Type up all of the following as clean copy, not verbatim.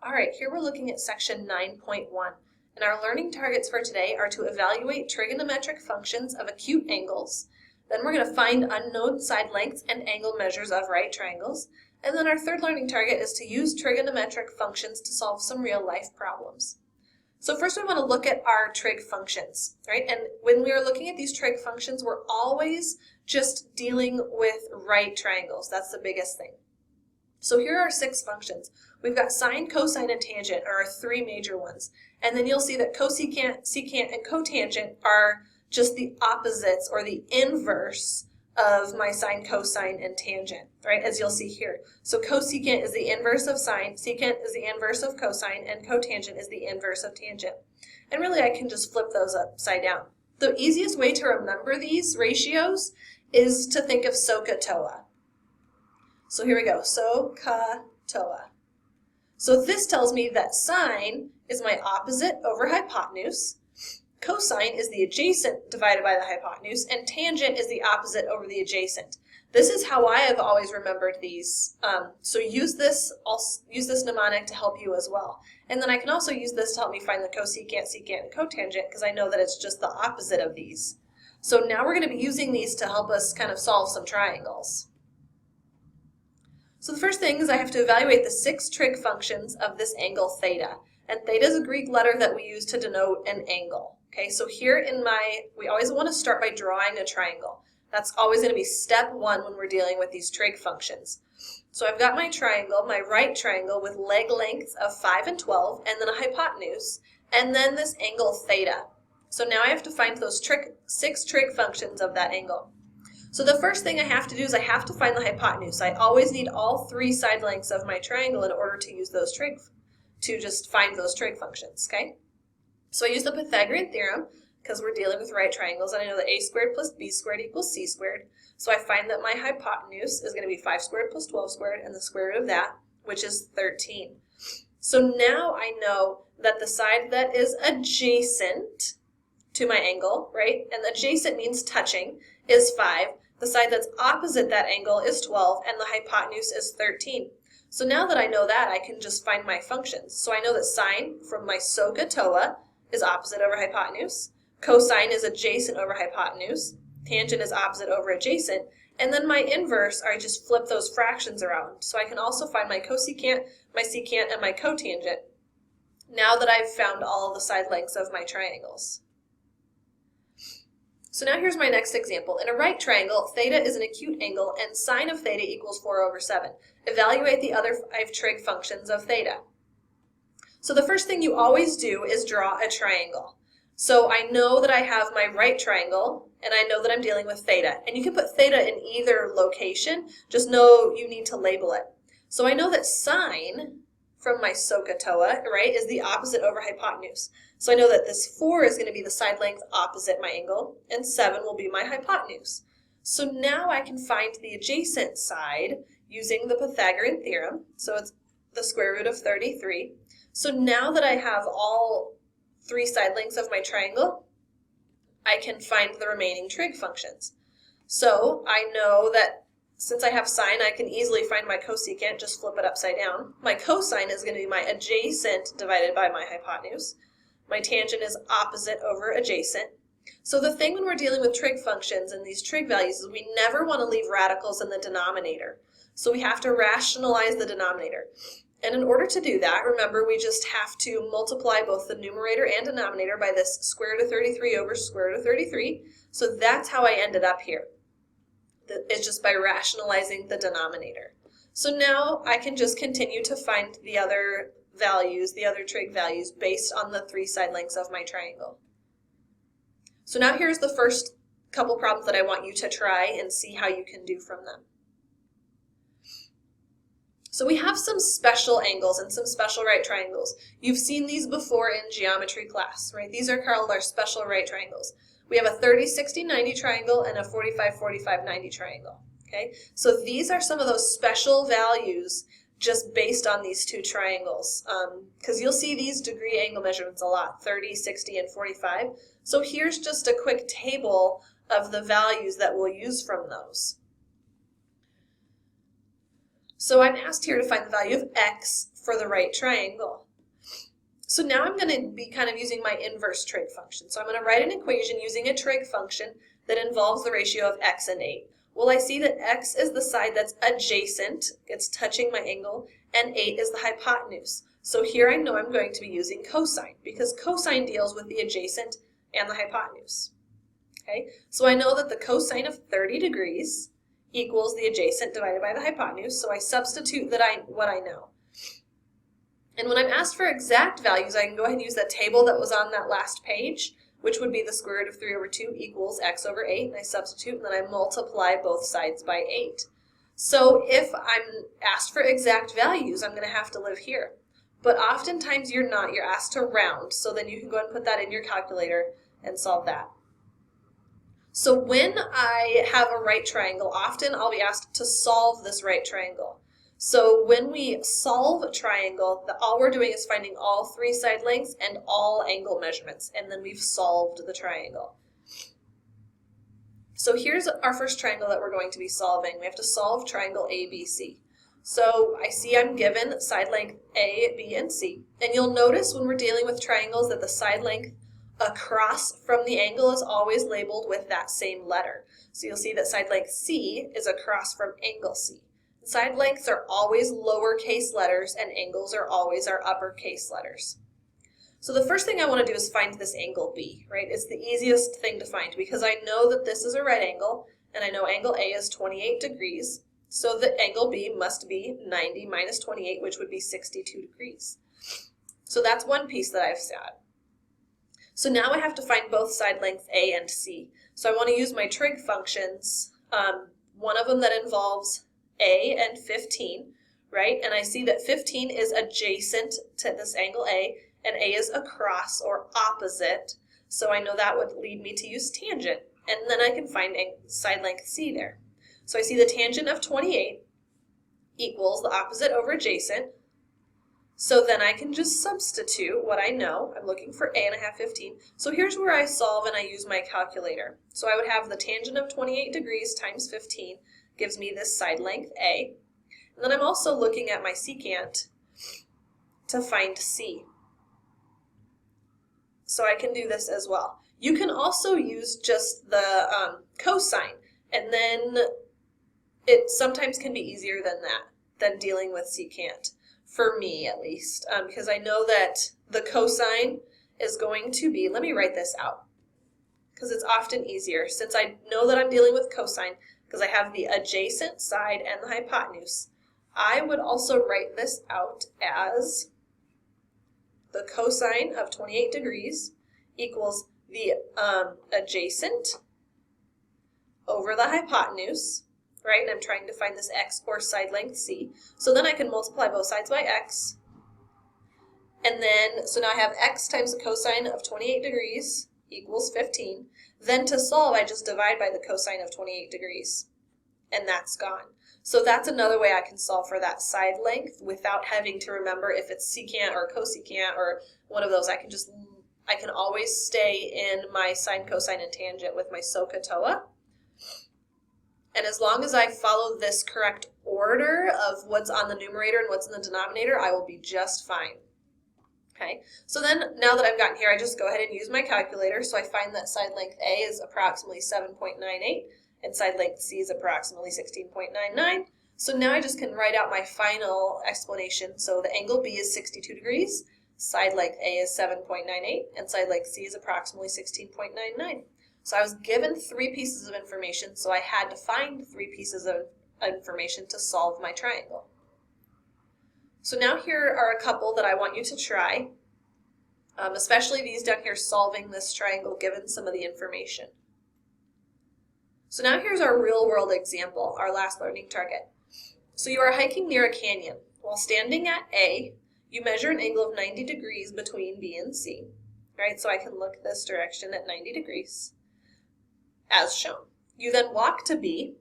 All right, here we're looking at section 9.1, and our learning targets for today are to evaluate trigonometric functions of acute angles. Then we're going to find unknown side lengths and angle measures of right triangles. And then our third learning target is to use trigonometric functions to solve some real-life problems. So first we want to look at our trig functions, right? And when we are looking at these trig functions, we're always just dealing with right triangles. That's the biggest thing. So here are 6 functions. We've got sine, cosine, and tangent are our 3 major ones. And then you'll see that cosecant, secant, and cotangent are just the opposites or the inverse of my sine, cosine, and tangent, right, as you'll see here. So cosecant is the inverse of sine, secant is the inverse of cosine, and cotangent is the inverse of tangent. And really I can just flip those upside down. The easiest way to remember these ratios is to think of SOHCAHTOA. So here we go, SOHCAHTOA. So this tells me that sine is my opposite over hypotenuse, cosine is the adjacent divided by the hypotenuse, and tangent is the opposite over the adjacent. This is how I have always remembered these. So use this mnemonic to help you as well. And then I can also use this to help me find the cosecant, secant, and cotangent because I know that it's just the opposite of these. So now we're going to be using these to help us kind of solve some triangles. So the first thing is I have to evaluate the 6 trig functions of this angle theta. And theta is a Greek letter that we use to denote an angle. Okay, so here we always want to start by drawing a triangle. That's always going to be step 1 when we're dealing with these trig functions. So I've got my triangle, my right triangle with leg lengths of 5 and 12, and then a hypotenuse, and then this angle theta. So now I have to find those 6 trig functions of that angle. So the first thing I have to do is I have to find the hypotenuse. I always need all 3 side lengths of my triangle in order to use those to just find those trig functions, okay? So I use the Pythagorean theorem because we're dealing with right triangles, and I know that a squared plus b squared equals c squared. So I find that my hypotenuse is going to be 5 squared plus 12 squared, and the square root of that, which is 13. So now I know that the side that is adjacent to my angle, right, and adjacent means touching, is 5. The side that's opposite that angle is 12, and the hypotenuse is 13. So now that I know that, I can just find my functions. So I know that sine from my SOHCAHTOA is opposite over hypotenuse, cosine is adjacent over hypotenuse, tangent is opposite over adjacent, and then my inverse, I just flip those fractions around. So I can also find my cosecant, my secant, and my cotangent now that I've found all the side lengths of my triangles. So now here's my next example. In a right triangle, theta is an acute angle and sine of theta equals 4 over 7. Evaluate the other 5 trig functions of theta. So the first thing you always do is draw a triangle. So I know that I have my right triangle and I know that I'm dealing with theta. And you can put theta in either location, just know you need to label it. So I know that sine from my SOHCAHTOA, right, is the opposite over hypotenuse. So I know that this 4 is going to be the side length opposite my angle, and 7 will be my hypotenuse. So now I can find the adjacent side using the Pythagorean theorem. So it's the square root of 33. So now that I have all 3 side lengths of my triangle, I can find the remaining trig functions. So I know that since I have sine, I can easily find my cosecant, just flip it upside down. My cosine is going to be my adjacent divided by my hypotenuse. My tangent is opposite over adjacent. So the thing when we're dealing with trig functions and these trig values is we never want to leave radicals in the denominator. So we have to rationalize the denominator. And in order to do that, remember, we just have to multiply both the numerator and denominator by this square root of 33 over square root of 33. So that's how I ended up here. It's just by rationalizing the denominator. So now I can just continue to find the other values, the other trig values, based on the 3 side lengths of my triangle. So now here's the first couple problems that I want you to try and see how you can do from them. So we have some special angles and some special right triangles. You've seen these before in geometry class, right? These are called our special right triangles. We have a 30, 60, 90 triangle and a 45, 45, 90 triangle, okay? So these are some of those special values just based on these 2 triangles, because you'll see these degree angle measurements a lot, 30, 60, and 45. So here's just a quick table of the values that we'll use from those. So I'm asked here to find the value of x for the right triangle. So now I'm going to be kind of using my inverse trig function. So I'm going to write an equation using a trig function that involves the ratio of x and 8. Well, I see that x is the side that's adjacent, it's touching my angle, and 8 is the hypotenuse. So here I know I'm going to be using cosine, because cosine deals with the adjacent and the hypotenuse. Okay, so I know that the cosine of 30 degrees equals the adjacent divided by the hypotenuse, so I substitute what I know. And when I'm asked for exact values, I can go ahead and use that table that was on that last page, which would be the square root of 3 over 2 equals x over 8, and I substitute, and then I multiply both sides by 8. So if I'm asked for exact values, I'm going to have to live here. But oftentimes you're not. You're asked to round, so then you can go ahead and put that in your calculator and solve that. So when I have a right triangle, often I'll be asked to solve this right triangle. So when we solve a triangle, all we're doing is finding all 3 side lengths and all angle measurements, and then we've solved the triangle. So here's our first triangle that we're going to be solving. We have to solve triangle ABC. So I see I'm given side length A, B, and C. And you'll notice when we're dealing with triangles that the side length across from the angle is always labeled with that same letter. So you'll see that side length C is across from angle C. Side lengths are always lowercase letters and angles are always our uppercase letters. So the first thing I want to do is find this angle B, right? It's the easiest thing to find because I know that this is a right angle and I know angle A is 28 degrees. So the angle B must be 90 minus 28, which would be 62 degrees. So that's one piece that I've set. So now I have to find both side lengths A and C. So I want to use my trig functions, one of them that involves A and 15, right? And I see that 15 is adjacent to this angle A, and A is across or opposite. So I know that would lead me to use tangent, and then I can find side length C there. So I see the tangent of 28 equals the opposite over adjacent. So then I can just substitute what I know. I'm looking for A and I have 15. So here's where I solve and I use my calculator. So I would have the tangent of 28 degrees times 15 gives me this side length A. And then I'm also looking at my secant to find C. So I can do this as well. You can also use just the cosine, and then it sometimes can be easier than that, than dealing with secant, for me at least, because I know that the cosine is going to be, let me write this out, because it's often easier, since I know that I'm dealing with cosine, because I have the adjacent side and the hypotenuse. I would also write this out as the cosine of 28 degrees equals the adjacent over the hypotenuse, right? And I'm trying to find this x or side length C. So then I can multiply both sides by x. And then, so now I have x times the cosine of 28 degrees equals 15. Then to solve, I just divide by the cosine of 28 degrees. And that's gone. So that's another way I can solve for that side length without having to remember if it's secant or cosecant or one of those. I can always stay in my sine, cosine, and tangent with my SOHCAHTOA. And as long as I follow this correct order of what's on the numerator and what's in the denominator, I will be just fine. Okay, so then now that I've gotten here, I just go ahead and use my calculator. So I find that side length A is approximately 7.98 and side length C is approximately 16.99. So now I just can write out my final explanation. So the angle B is 62 degrees, side length A is 7.98, and side length C is approximately 16.99. So I was given 3 pieces of information, so I had to find 3 pieces of information to solve my triangle. So now here are a couple that I want you to try, especially these down here solving this triangle given some of the information. So now here's our real world example, our last learning target. So you are hiking near a canyon. While standing at A, you measure an angle of 90 degrees between B and C, right? So I can look this direction at 90 degrees, as shown. You then walk to B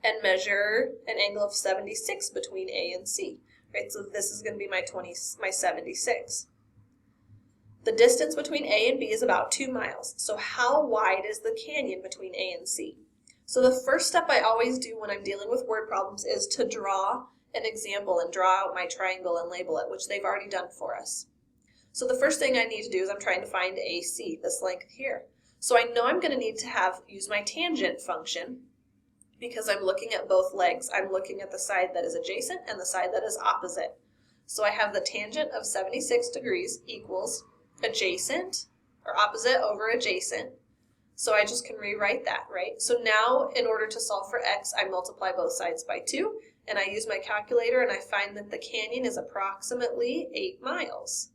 and measure an angle of 76 between A and C, right? So this is going to be my 76. The distance between A and B is about 2 miles. So how wide is the canyon between A and C? So the first step I always do when I'm dealing with word problems is to draw an example and draw out my triangle and label it, which they've already done for us. So the first thing I need to do is I'm trying to find AC, this length here. So I know I'm going to need to use my tangent function because I'm looking at both legs. I'm looking at the side that is adjacent and the side that is opposite. So I have the tangent of 76 degrees equals adjacent, or opposite over adjacent. So I just can rewrite that, right? So now in order to solve for x, I multiply both sides by 2, and I use my calculator, and I find that the canyon is approximately 8 miles.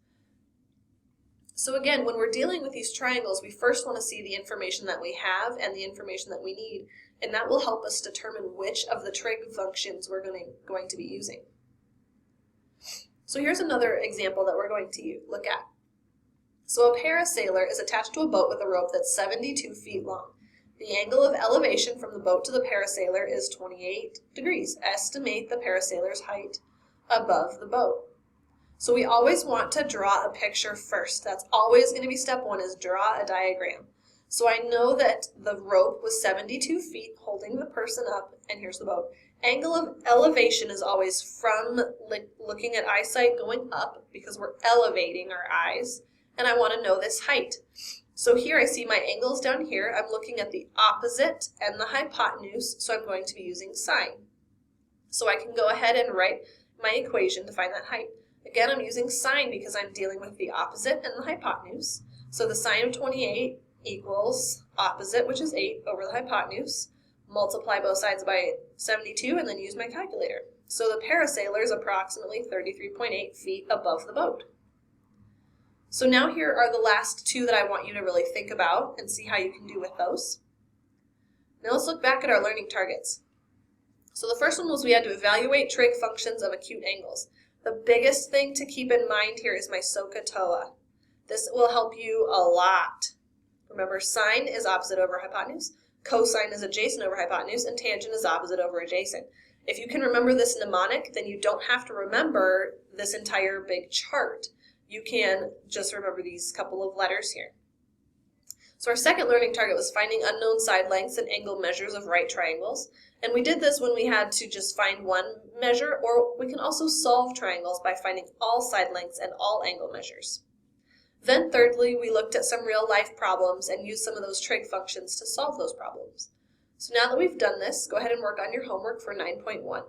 So again, when we're dealing with these triangles, we first want to see the information that we have and the information that we need, and that will help us determine which of the trig functions we're going to be using. So here's another example that we're going to look at. So a parasailer is attached to a boat with a rope that's 72 feet long. The angle of elevation from the boat to the parasailer is 28 degrees. Estimate the parasailer's height above the boat. So we always want to draw a picture first. That's always going to be step one, is draw a diagram. So I know that the rope was 72 feet holding the person up, and here's the boat. Angle of elevation is always from looking at eyesight going up because we're elevating our eyes, and I want to know this height. So here I see my angles down here. I'm looking at the opposite and the hypotenuse, so I'm going to be using sine. So I can go ahead and write my equation to find that height. Again, I'm using sine because I'm dealing with the opposite and the hypotenuse. So the sine of 28 equals opposite, which is 8, over the hypotenuse. Multiply both sides by 72 and then use my calculator. So the parasailer is approximately 33.8 feet above the boat. So now here are the last two that I want you to really think about and see how you can do with those. Now let's look back at our learning targets. So the first one was we had to evaluate trig functions of acute angles. The biggest thing to keep in mind here is my SOHCAHTOA. This will help you a lot. Remember, sine is opposite over hypotenuse, cosine is adjacent over hypotenuse, and tangent is opposite over adjacent. If you can remember this mnemonic, then you don't have to remember this entire big chart. You can just remember these couple of letters here. So our second learning target was finding unknown side lengths and angle measures of right triangles. And we did this when we had to just find one measure, or we can also solve triangles by finding all side lengths and all angle measures. Then thirdly, we looked at some real life problems and used some of those trig functions to solve those problems. So now that we've done this, go ahead and work on your homework for 9.1.